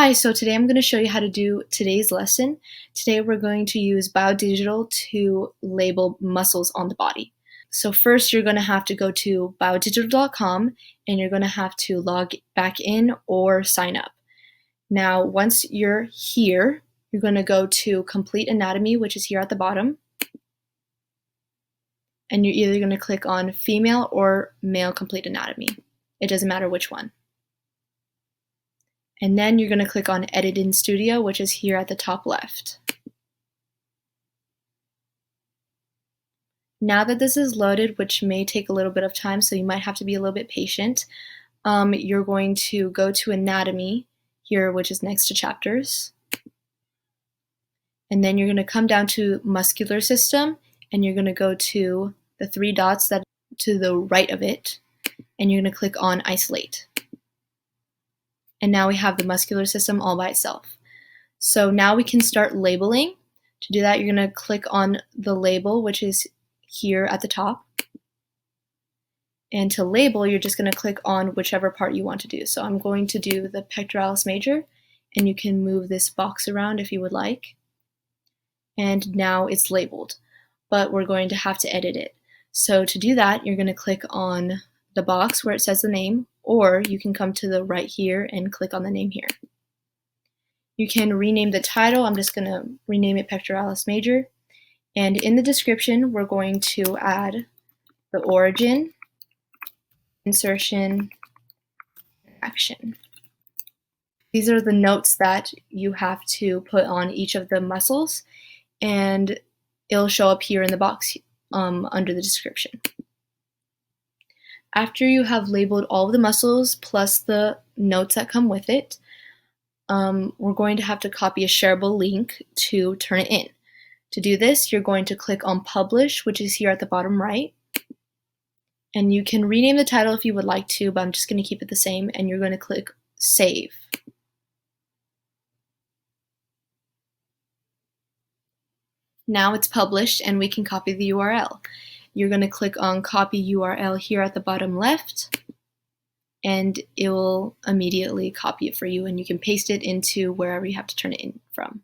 Hi, so today I'm going to show you how to do today's lesson. Today we're going to use BioDigital to label muscles on the body. So first you're going to have to go to biodigital.com and you're going to have to log back in or sign up. Now once you're here, you're going to go to Complete Anatomy, which is here at the bottom. And you're either going to click on Female or Male Complete Anatomy. It doesn't matter which one. And then you're going to click on Edit in Studio, which is here at the top left. Now that this is loaded, which may take a little bit of time, so you might have to be a little bit patient, you're going to go to Anatomy here, which is next to Chapters. And then you're going to come down to Muscular System, and you're going to go to the three dots that to the right of it, and you're going to click on Isolate. And now we have the muscular system all by itself. So now we can start labeling. To do that, you're going to click on the label, which is here at the top. And to label, you're just going to click on whichever part you want to do. So I'm going to do the pectoralis major, and you can move this box around if you would like. And now it's labeled, but we're going to have to edit it. So to do that, you're going to click on the box where it says the name, or you can come to the right here and click on the name here. You can rename the title. I'm just going to rename it Pectoralis Major. And in the description, we're going to add the origin, insertion, action. These are the notes that you have to put on each of the muscles, and it'll show up here in the box under the description. After you have labeled all of the muscles plus the notes that come with it, we're going to have to copy a shareable link to turn it in. To do this, you're going to click on Publish, which is here at the bottom right. And you can rename the title if you would like to, but I'm just going to keep it the same, and you're going to click Save. Now it's published and we can copy the URL. You're going to click on Copy URL here at the bottom left, and it will immediately copy it for you, and you can paste it into wherever you have to turn it in from.